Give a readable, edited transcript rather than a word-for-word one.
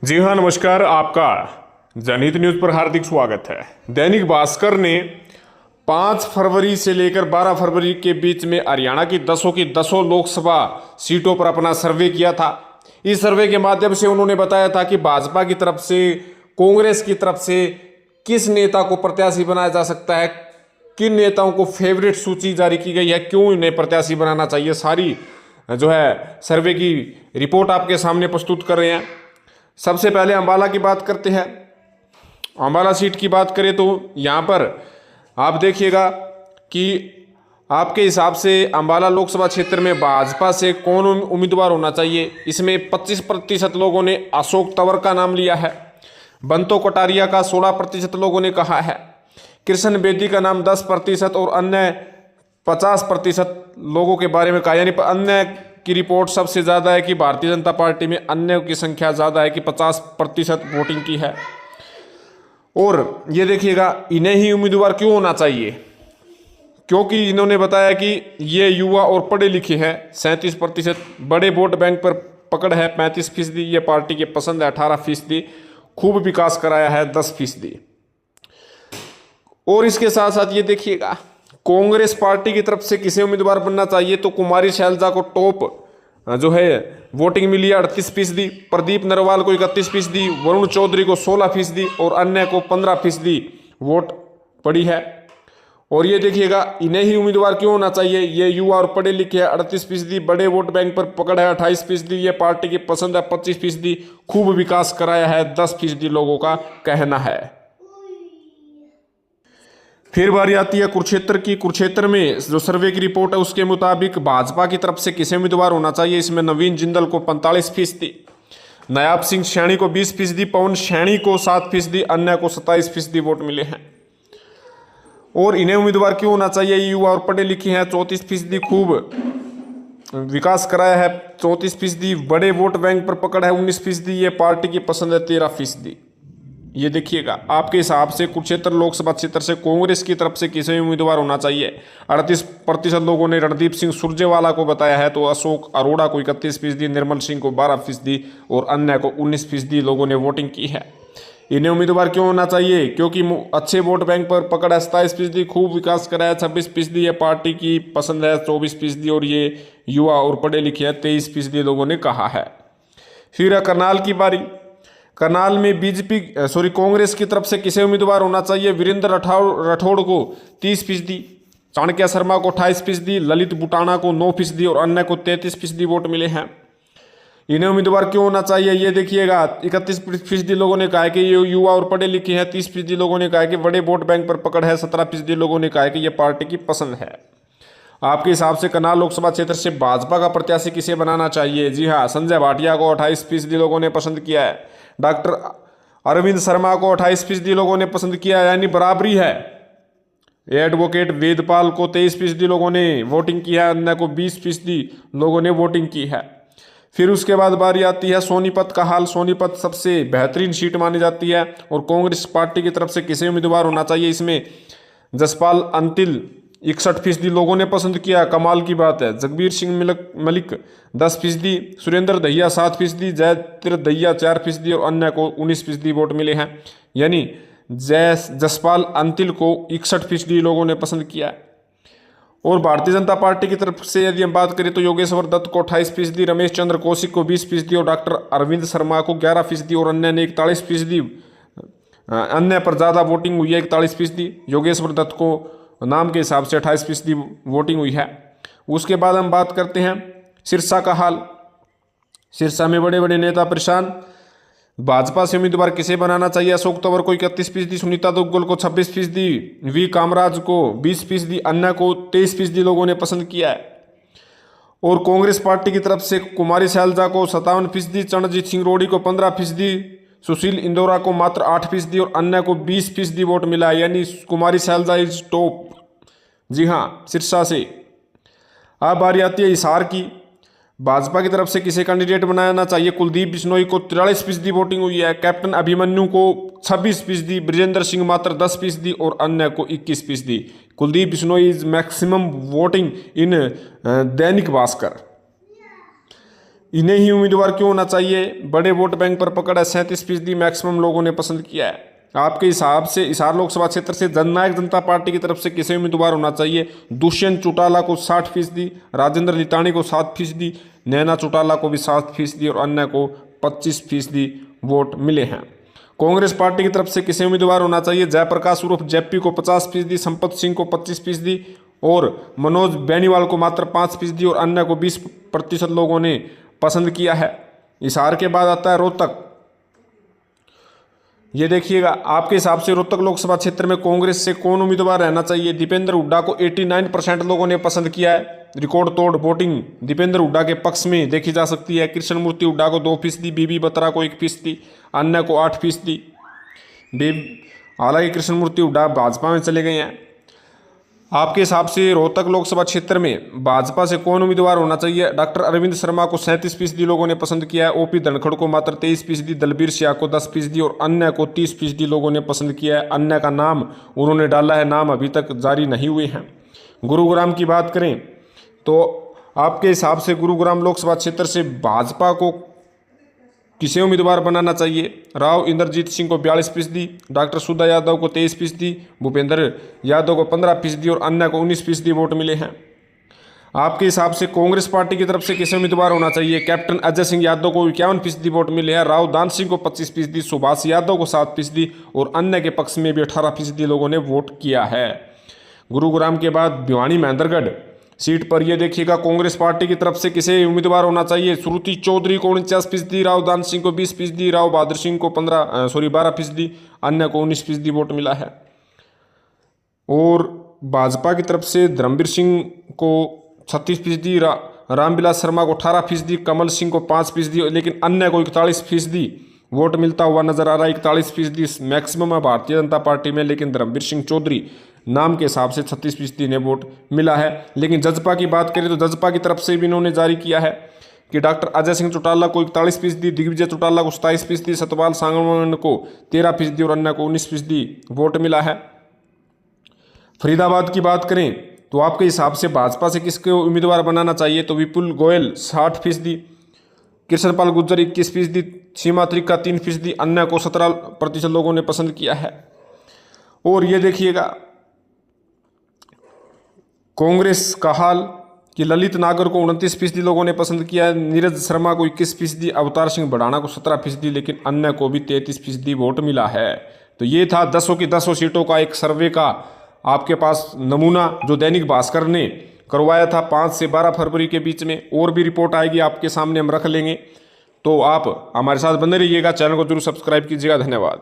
जी हाँ, नमस्कार। आपका जनहित न्यूज़ पर हार्दिक स्वागत है। दैनिक भास्कर ने 5 फरवरी से लेकर 12 फरवरी के बीच में हरियाणा की 10 लोकसभा सीटों पर अपना सर्वे किया था। इस सर्वे के माध्यम से उन्होंने बताया था कि भाजपा की तरफ से, कांग्रेस की तरफ से किस नेता को प्रत्याशी बनाया जा सकता है, किन नेताओं को फेवरेट सूची जारी की गई है, क्यों इन्हें प्रत्याशी बनाना चाहिए, सारी जो है सर्वे की रिपोर्ट आपके सामने प्रस्तुत कर रहे हैं। सबसे पहले अंबाला की बात करते हैं। अंबाला सीट की बात करें तो यहाँ पर आप देखिएगा कि आपके हिसाब से अंबाला लोकसभा क्षेत्र में भाजपा से कौन उम्मीदवार होना चाहिए। इसमें 25% लोगों ने अशोक तंवर का नाम लिया है, बंतो कटारिया का 16% लोगों ने कहा है, कृष्ण बेदी का नाम 10% और अन्य 50% लोगों के बारे में कहा। यानी अन्य की रिपोर्ट सबसे ज़्यादा है कि भारतीय जनता पार्टी में अन्य की संख्या ज़्यादा है कि 50% वोटिंग की है। और ये देखिएगा, इन्हें ही उम्मीदवार क्यों होना चाहिए, क्योंकि इन्होंने बताया कि ये युवा और पढ़े लिखे हैं। 37% बड़े वोट बैंक पर पकड़ है 35%, ये पार्टी के पसंद है 18%, खूब विकास कराया है 10%। और इसके साथ साथ ये देखिएगा, कांग्रेस पार्टी की तरफ से किसे उम्मीदवार बनना चाहिए तो कुमारी शैलजा को टॉप जो है वोटिंग मिली है 38%, प्रदीप नरवाल को 31%, वरुण चौधरी को 16% और अन्य को 15% वोट पड़ी है। और ये देखिएगा, इन्हें ही उम्मीदवार क्यों होना चाहिए, ये युवा और पढ़े लिखे हैं 38%, बड़े वोट बैंक पर पकड़ है 28%, ये पार्टी की पसंद है 25%, खूब विकास कराया है 10% लोगों का कहना है। फिर बारी आती है कुरुक्षेत्र की। कुरुक्षेत्र में जो सर्वे की रिपोर्ट है उसके मुताबिक भाजपा की तरफ से किसे उम्मीदवार होना चाहिए। इसमें नवीन जिंदल को 45%, नायाब सिंह सैनी को 20%, पवन सैनी को 7%, अन्य को 27% वोट मिले हैं। और इन्हें उम्मीदवार क्यों होना चाहिए, युवा और पढ़े लिखे हैं 34%, खूब विकास कराया है 34%, बड़े वोट बैंक पर पकड़ है 19%, ये पार्टी की पसंद है 13%। ये देखिएगा, आपके हिसाब से कुरुक्षेत्र लोकसभा क्षेत्र से कांग्रेस की तरफ से किसे उम्मीदवार होना चाहिए। 38% लोगों ने रणदीप सिंह सुरजेवाला को बताया है, तो अशोक अरोड़ा को 31%, निर्मल सिंह को 12% और अन्य को 19% लोगों ने वोटिंग की है। इन्हें उम्मीदवार क्यों होना चाहिए, क्योंकि अच्छे वोट बैंक पर पकड़ है 27%, खूब विकास कराया 26%, ये पार्टी की पसंद है 24% और ये युवा और पढ़े लिखे हैं 23% लोगों ने कहा है। फिर करनाल की बारी। करनाल में कांग्रेस की तरफ से किसे उम्मीदवार होना चाहिए। वीरेंद्र राठौड़ को 30%, चाणक्य शर्मा को 28%, ललित बुटाना को 9% और अन्य को 33% वोट मिले हैं। इन्हें उम्मीदवार क्यों होना चाहिए, ये देखिएगा, 31% लोगों ने कहा कि ये युवा और पढ़े लिखे हैं, 30% लोगों ने कहा कि बड़े वोट बैंक पर पकड़ है, 17% लोगों ने कहा कि ये पार्टी की पसंद है। आपके हिसाब से करनाल लोकसभा क्षेत्र से भाजपा का प्रत्याशी किसे बनाना चाहिए। जी हाँ, संजय भाटिया को 28% लोगों ने पसंद किया है। डॉक्टर अरविंद शर्मा को 28% लोगों ने पसंद किया, यानी बराबरी है। एडवोकेट वेदपाल को 23% लोगों ने वोटिंग की है, अन्य को 20% लोगों ने वोटिंग की है। फिर उसके बाद बारी आती है सोनीपत का हाल। सोनीपत सबसे बेहतरीन सीट मानी जाती है और कांग्रेस पार्टी की तरफ से किसे उम्मीदवार होना चाहिए। इसमें जसपाल अंतिल 61% लोगों ने पसंद किया, कमाल की बात है। जगबीर सिंह मलिक 10%, सुरेंद्र दहिया 7%, जयतीर्थ दहिया 4% और अन्य को 19% वोट मिले हैं। यानी जसपाल अंतिल को 61% लोगों ने पसंद किया है। और भारतीय जनता पार्टी की तरफ से यदि हम बात करें तो योगेश्वर दत्त को 28%, रमेश चंद्र कौशिक को 20% और डॉक्टर अरविंद शर्मा को 11% और अन्य ने 41%, अन्य पर ज़्यादा वोटिंग हुई है 41%। योगेश्वर दत्त को नाम के हिसाब से 28% वोटिंग हुई है। उसके बाद हम बात करते हैं सिरसा का हाल। सिरसा में बड़े बड़े नेता परेशान। भाजपा से उम्मीदवार किसे बनाना चाहिए। अशोक तंवर को 31%, सुनीता दुग्गल को 26%, वी कामराज को 20%, अन्य को 23% लोगों ने पसंद किया है। और कांग्रेस पार्टी की तरफ से कुमारी शैलजा को 57%, चरणजीत सिंह रोड़ी को 15%, सुशील इंदौरा को मात्र 8% और अन्य को 20% वोट मिला है। यानी कुमारी शैलजा इज टॉप। जी हाँ, सिरसा से। अब बारी आती है हिसार की। भाजपा की तरफ से किसे कैंडिडेट बनाना चाहिए। कुलदीप बिश्नोई को 43% वोटिंग हुई है, कैप्टन अभिमन्यु को 26%, ब्रजेंद्र सिंह मात्र 10% और अन्य को 21%। Kuldeep Bishnoi is maximum voting in Dainik Bhaskar. इन्हें ही उम्मीदवार क्यों होना चाहिए? बड़े वोट बैंक पर पकड़ है, 37% मैक्सिमम लोगों ने पसंद किया है। आपके हिसाब से हिसार लोकसभा क्षेत्र से जननायक जनता पार्टी की तरफ से किसे उम्मीदवार होना चाहिए? दुष्यंत चौटाला को 60%, राजेंद्र लितानी को 7%, नैना चौटाला को भी 7% और अन्य को 25% वोट मिले हैं। कांग्रेस पार्टी की तरफ से किसे उम्मीदवार होना चाहिए? जयप्रकाश उर्फ जेपी को 50%, संपत सिंह को 25% और मनोज बेनीवाल को मात्र 5% और अन्य को 20% लोगों ने पसंद किया है। हिसार के बाद आता है रोहतक। ये देखिएगा, आपके हिसाब से रोहतक लोकसभा क्षेत्र में कांग्रेस से कौन उम्मीदवार रहना चाहिए? दीपेंद्र हुड्डा को 89% लोगों ने पसंद किया है। रिकॉर्ड तोड़ वोटिंग दीपेंद्र हुड्डा के पक्ष में देखी जा सकती है। कृष्ण मूर्ति हुड्डा को 2%, बीबी बत्रा को 1%, अन्य को 8%। हालांकि कृष्ण मूर्ति हुड्डा भाजपा में चले गए हैं। आपके हिसाब से रोहतक लोकसभा क्षेत्र में भाजपा से कौन उम्मीदवार होना चाहिए? डॉक्टर अरविंद शर्मा को 37% लोगों ने पसंद किया है। ओपी धनखड़ को मात्र 23%, दलबीर सियाह को 10% और अन्य को 30% लोगों ने पसंद किया है। अन्य का नाम उन्होंने डाला है, नाम अभी तक जारी नहीं हुए हैं। गुरुग्राम की बात करें तो आपके हिसाब से गुरुग्राम लोकसभा क्षेत्र से भाजपा को किसे उम्मीदवार बनाना चाहिए? राव इंद्रजीत सिंह को 42%, डॉक्टर सुधा यादव को 23%, भूपेंद्र यादव को 15% और अन्य को 19% वोट मिले हैं। आपके हिसाब से कांग्रेस पार्टी की तरफ से किसे उम्मीदवार होना चाहिए? कैप्टन अजय सिंह यादव को 51% वोट मिले हैं, राव दान सिंह को 25%, सुभाष यादव को 7% और अन्य के पक्ष में भी 18% लोगों ने वोट किया है। गुरुग्राम के बाद भिवानी महेंद्रगढ़ सीट पर यह देखिएगा, कांग्रेस पार्टी की तरफ से किसे उम्मीदवार होना चाहिए? श्रुति चौधरी को 49%, राव दान सिंह को 20%, राव बहादुर सिंह को 12%, अन्य को 19% वोट मिला है। और भाजपा की तरफ से धर्मवीर सिंह को 36%, रामविलास शर्मा को 18%, कमल सिंह को 5%, लेकिन अन्य को 41% वोट मिलता हुआ नजर आ रहा है। 41% मैक्सिमम है भारतीय जनता पार्टी में, लेकिन धर्मवीर सिंह चौधरी नाम के हिसाब से 36% ने वोट मिला है। लेकिन जजपा की बात करें तो जजपा की तरफ से भी इन्होंने जारी किया है कि डॉक्टर अजय सिंह चौटाला को 41%, दिग्विजय चौटाला को 27%, सतपाल सांगवान को 13% और अन्य को 19% वोट मिला है। फरीदाबाद की बात करें तो आपके हिसाब से भाजपा से किसके उम्मीदवार बनाना चाहिए? तो विपुल गोयल 60%, कृष्णपाल गुर्जर 21%, सीमा त्रिका 3%, अन्य को 17% लोगों ने पसंद किया है। और ये देखिएगा कांग्रेस का हाल कि ललित नागर को 29% लोगों ने पसंद किया है, नीरज शर्मा को 21%, अवतार सिंह भड़ाना को 17%, लेकिन अन्य को भी 33% वोट मिला है। तो ये था 10 की 10 सीटों का एक सर्वे का आपके पास नमूना जो दैनिक भास्कर ने करवाया था 5 से 12 फरवरी के बीच में। और भी रिपोर्ट आएगी आपके सामने, हम रख लेंगे। तो आप हमारे साथ बने रहिएगा, चैनल को जरूर सब्सक्राइब कीजिएगा। धन्यवाद।